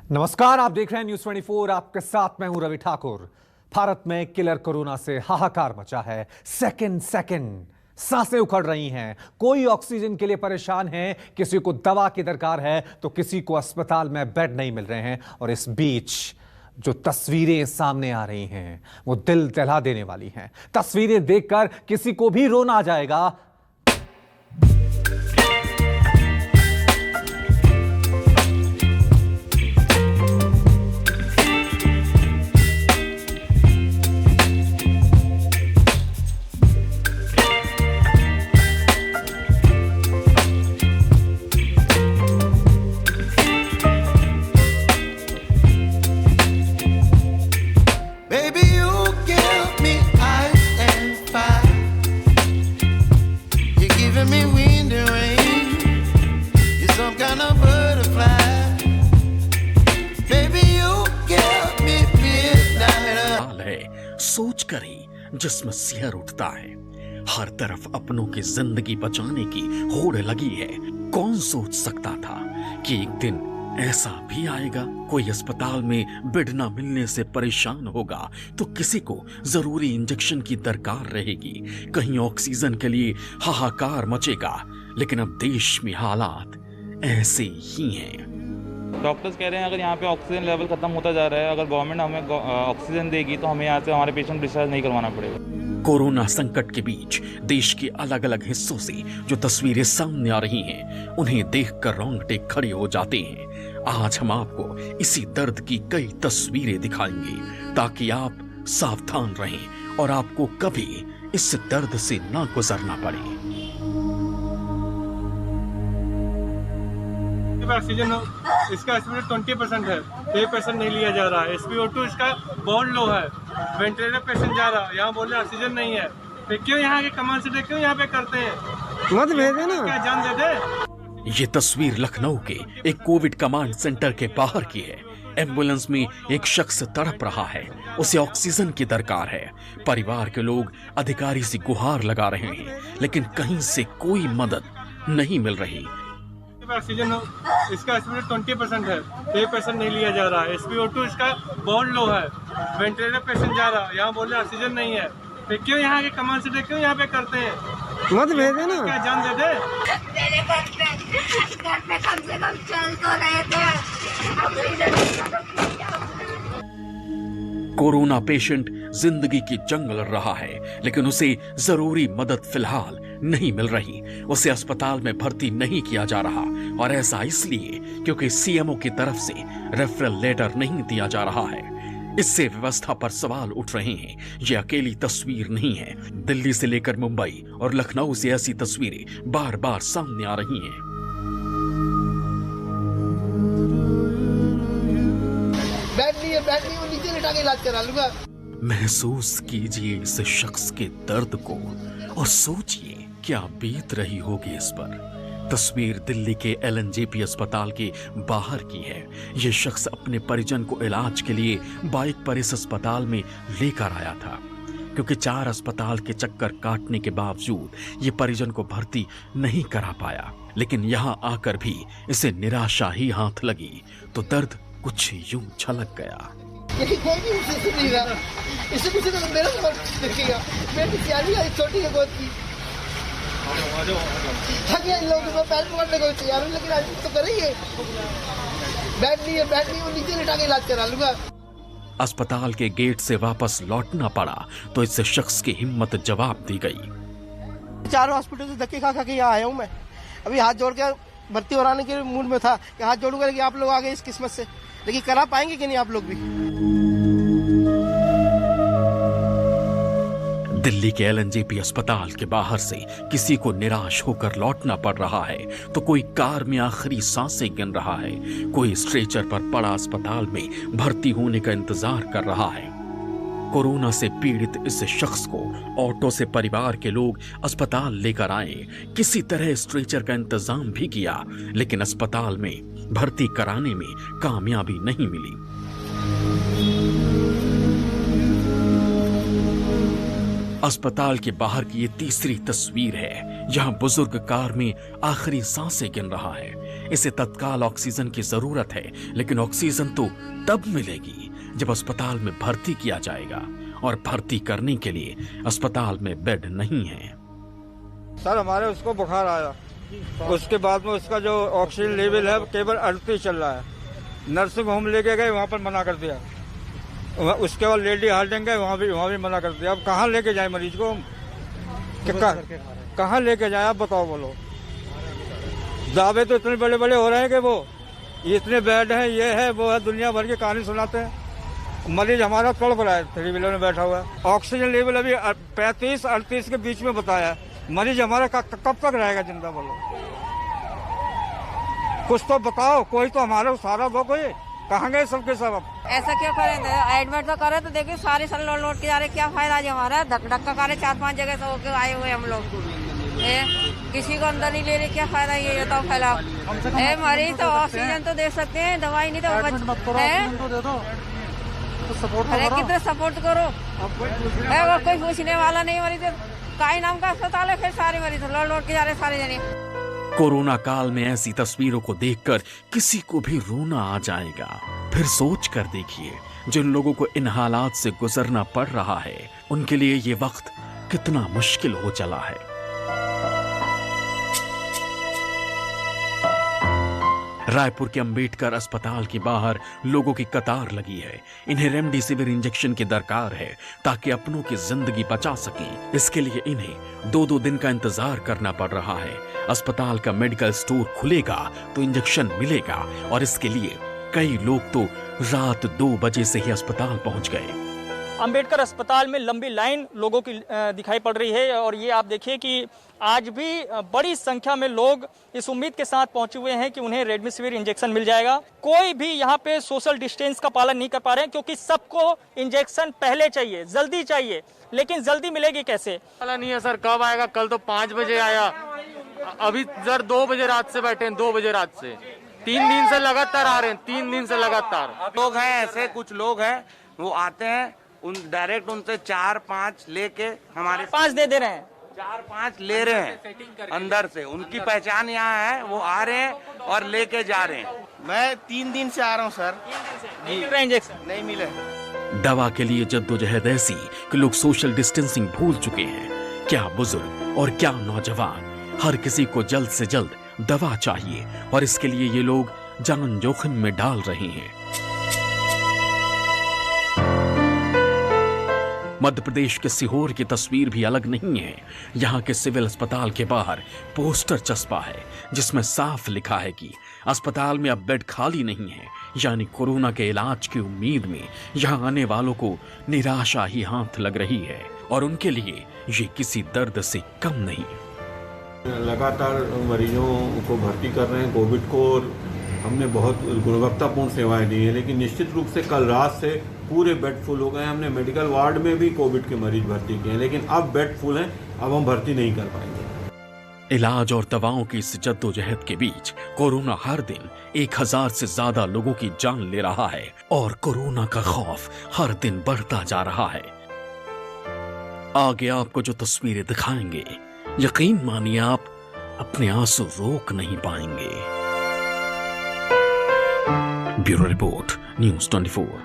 नमस्कार, आप देख रहे हैं न्यूज 24। आपके साथ मैं हूं रवि ठाकुर। भारत में किलर कोरोना से हाहाकार मचा है। सेकंड सेकंड सांसें उखड़ रही हैं। कोई ऑक्सीजन के लिए परेशान है, किसी को दवा की दरकार है तो किसी को अस्पताल में बेड नहीं मिल रहे हैं। और इस बीच जो तस्वीरें सामने आ रही हैं वो दिल दहला देने वाली हैं। तस्वीरें देखकर किसी को भी रोना आ जाएगा। सोच कर ही जिसमें सिहर उठता है। हर तरफ अपनों की जिंदगी बचाने की होड़ लगी है। कौन सोच सकता था कि एक दिन ऐसा भी आएगा। कोई अस्पताल में बेड ना मिलने से परेशान होगा तो किसी को जरूरी इंजेक्शन की दरकार रहेगी, कहीं ऑक्सीजन के लिए हाहाकार मचेगा। लेकिन अब देश में हालात ऐसे ही हैं। डॉक्टर्स कह रहे हैं अगर यहाँ पे ऑक्सीजन लेवल खत्म होता जा रहा है, अगर गवर्नमेंट हमें ऑक्सीजन देगी तो हमें यहाँ से हमारे पेशेंट डिस्चार्ज नहीं करवाना पड़ेगा। कोरोना संकट के बीच देश के अलग अलग हिस्सों से जो तस्वीरें सामने आ रही हैं, उन्हें देखकर रोंगटे खड़े हो जाते हैं। आज हम आपको इसी दर्द की कई तस्वीरें दिखाएंगे ताकि आप सावधान रहें और आपको कभी इस दर्द से ना गुजरना पड़े। ऑक्सीजन इसका एस्टिमेट 20% है, 1% नहीं लिया जा रहा है। SpO2 इसका बहुत लो है। वेंटिलेटर पेशेंट जा रहा है, यहाँ बोल रहे ऑक्सीजन नहीं है। फिर क्यों यहाँ के कमांड से क्यों यहाँ पे करते हैं? मत भेजे ना, क्या जान दे दे। ये तस्वीर लखनऊ के एक कोविड कमांड सेंटर के बाहर की है। एम्बुलेंस में एक शख्स तड़प रहा है, उसे ऑक्सीजन की दरकार है। परिवार के लोग अधिकारी से गुहार लगा रहे हैं, लेकिन कहीं से कोई मदद नहीं मिल रही। ऑक्सीजन इसका एस्टिमेट 20% है, 1% नहीं लिया जा रहा है। SpO2 इसका बहुत लो है। वेंटिलेटर पेशेंट जा रहा है, यहाँ बोल रहे ऑक्सीजन नहीं है। फिर क्यों यहाँ के कमांड से क्यों यहाँ पे करते हैं? मत भेजे ना, क्या जान दे दे। मेरे घर पे कम से कम चल तो रहे थे। कोरोना पेशेंट जिंदगी की जंग लड़ रहा है, लेकिन उसे जरूरी मदद फिलहाल नहीं मिल रही। उसे अस्पताल में भर्ती नहीं किया जा रहा, और ऐसा इसलिए क्योंकि CMO की तरफ से रेफरल लेटर नहीं दिया जा रहा है। इससे व्यवस्था पर सवाल उठ रहे हैं। ये अकेली तस्वीर नहीं है। दिल्ली से लेकर मुंबई और लखनऊ से ऐसी तस्वीरें बार बार सामने आ रही हैं। बैठ नहीं, वो नीचे लिटा के इलाज करा लूंगा। महसूस कीजिए इस शख्स के दर्द को और सोचिए क्या बीत रही होगी इस पर। तस्वीर दिल्ली के LNJP अस्पताल के बाहर की है। यह शख्स अपने परिजन को इलाज के लिए बाइक पर इस अस्पताल में लेकर आया था, क्योंकि 4 अस्पताल के चक्कर काटने के बावजूद ये परिजन को भर्ती नहीं करा पाया। लेकिन यहाँ आकर भी इसे निराशा ही हाथ लगी तो दर्द कुछ यूं छलक गया। यही कोई भी इसे नहीं रहा, इसे कुछ तो मेरा समझ देखेगा। मेरी सियानी है छोटी है गोद की। इन लोगों को पैर पकड़ने को तैयार हूं, लेकिन आज तो करेंगे। बैठ नहीं, वो नीचे लिटा के इलाज करा लूंगा। अस्पताल के गेट से वापस लौटना पड़ा तो इस शख्स की हिम्मत जवाब दी गई। 4 हॉस्पिटल से धक्के खा के यहाँ आया हूँ मैं। अभी हाथ जोड़ के भर्ती कराने के मूड में था कि हाथ जोड़ूंगा, लेकिन आप लोग आ गए इस किस्मत से। लेकिन करा पाएंगे कि नहीं आप लोग भी? दिल्ली के LNJP अस्पताल के बाहर से किसी को निराश होकर लौटना पड़ रहा है तो कोई कार में आखिरी सांसें गिन रहा है, कोई स्ट्रेचर पर पड़ा अस्पताल में भर्ती होने का इंतजार कर रहा है। कोरोना से पीड़ित इस शख्स को ऑटो से परिवार के लोग अस्पताल लेकर आए। किसी तरह स्ट्रेचर का इंतजाम भी किया, लेकिन अस्पताल में भर्ती कराने में कामयाबी नहीं मिली। अस्पताल के बाहर की ये तीसरी तस्वीर है, जहां बुजुर्ग कार में आखिरी सांसें गिन रहा है। इसे तत्काल ऑक्सीजन की जरूरत है, लेकिन ऑक्सीजन तो तब मिलेगी जब अस्पताल में भर्ती किया जाएगा, और भर्ती करने के लिए अस्पताल में बेड नहीं है। सर हमारे उसको बुखार आया, उसके बाद में उसका जो ऑक्सीजन लेवल है केवल 38 चल रहा है। नर्सिंग होम लेके गए, वहाँ पर मना कर दिया। उसके बाद लेडी हार्डिंग गए, वहाँ भी मना कर दिया। अब कहाँ लेके जाए मरीज को, कहाँ लेके जाए आप बताओ, बोलो। दावे तो इतने बड़े बड़े हो रहे हैं कि वो इतने बेड हैं, ये है वो है, दुनिया भर की कहानी सुनाते हैं। मरीज हमारा तड़प रहा है, 3 व्हीलर में बैठा हुआ है। ऑक्सीजन लेवल अभी 35-38 के बीच में बताया। मरीज हमारा कब तक रहेगा जिंदा, बोलो। कुछ तो बताओ, कोई तो हमारा सहारा दो, कोई। कहाँ गए सबके सब? अब ऐसा क्यों करें? एडमिट तो करे तो देखिए सारे सल लौट के जा रहे, क्या फायदा जो हमारा धक धक्का करे 4-5 जगह से होके आए हुए हम लोग। किसी को अंदर नहीं ले रहे, क्या फायदा ये बताओ फैलाओ। मरीज तो ऑक्सीजन तो दे सकते हैं, दवाई नहीं तो अरे कितने सपोर्ट करो। वो कोई पूछने वाला नहीं, मरीज का ही नाम का अस्पताल है, फिर सारे मरीज लौट के जा रहे सारे जने। कोरोना काल में ऐसी तस्वीरों को देखकर किसी को भी रोना आ जाएगा। फिर सोच कर देखिए, जिन लोगों को इन हालात से गुजरना पड़ रहा है, उनके लिए ये वक्त कितना मुश्किल हो चला है। रायपुर के अंबेडकर अस्पताल के बाहर लोगों की कतार लगी है। इन्हें रेमडेसिविर इंजेक्शन की दरकार है ताकि अपनों की जिंदगी बचा सकें। इसके लिए इन्हें 2-2 दिन का इंतजार करना पड़ रहा है। अस्पताल का मेडिकल स्टोर खुलेगा तो इंजेक्शन मिलेगा, और इसके लिए कई लोग तो रात 2 बजे से ही अस्पताल पहुंच गए। अंबेडकर अस्पताल में लंबी लाइन लोगों की दिखाई पड़ रही है, और ये आप देखिए कि आज भी बड़ी संख्या में लोग इस उम्मीद के साथ पहुंचे हुए हैं कि उन्हें रेमडेसिविर इंजेक्शन मिल जाएगा। कोई भी यहाँ पे सोशल डिस्टेंस का पालन नहीं कर पा रहे हैं, क्योंकि सबको इंजेक्शन पहले चाहिए, जल्दी चाहिए, लेकिन जल्दी मिलेगी कैसे? वाला नहीं है सर, कब आएगा? कल तो 5 बजे आया, अभी सर 2 बजे रात से बैठे हैं, 2 बजे रात से 3 दिन से लगातार आ रहे हैं, 3 दिन से लगातार। लोग हैं ऐसे, कुछ लोग हैं वो आते हैं, उन डायरेक्ट उनसे 4-5 लेके हमारे 5 दे रहे हैं, 4-5 ले रहे हैं अंदर से। उनकी पहचान यहाँ है, वो आ रहे हैं और लेके जा रहे हैं। मैं 3 दिन से आ रहा हूँ सर। नहीं मिल रहा इंजेक्शन, नहीं मिले। दवा के लिए जद्दोजहद ऐसी कि लोग सोशल डिस्टेंसिंग भूल चुके हैं। क्या बुजुर्ग और क्या नौजवान, हर किसी को जल्द से जल्द दवा चाहिए, और इसके लिए ये लोग जान जोखिम में डाल रहे हैं। मध्य प्रदेश के सीहोर की तस्वीर भी अलग नहीं है। यहाँ के सिविल अस्पताल के बाहर पोस्टर चस्पा है जिसमें साफ लिखा है कि अस्पताल में अब बेड खाली नहीं है, यानी कोरोना के इलाज की उम्मीद में यहाँ आने वालों को निराशा ही हाथ लग रही है, और उनके लिए ये किसी दर्द से कम नहीं। लगातार मरीजों को भर्ती कर रहे हैं कोविड को, और हमने बहुत गुणवत्तापूर्ण सेवाएं दी हैं, लेकिन निश्चित रूप से कल रात से पूरे बेड फुल हो गए। हमने मेडिकल वार्ड में भी कोविड के मरीज भर्ती किए हैं, लेकिन अब बेड फुल हैं, अब हम भर्ती नहीं कर पाएंगे। इलाज और दवाओं की इस जद्दोजहद के बीच कोरोना हर दिन 1000 से ज्यादा लोगों की जान ले रहा है, और कोरोना का खौफ हर दिन बढ़ता जा रहा है। आगे आपको जो तस्वीरें दिखाएंगे, यकीन मानिए आप अपने आंसू रोक नहीं पाएंगे। Bureau report, news 24।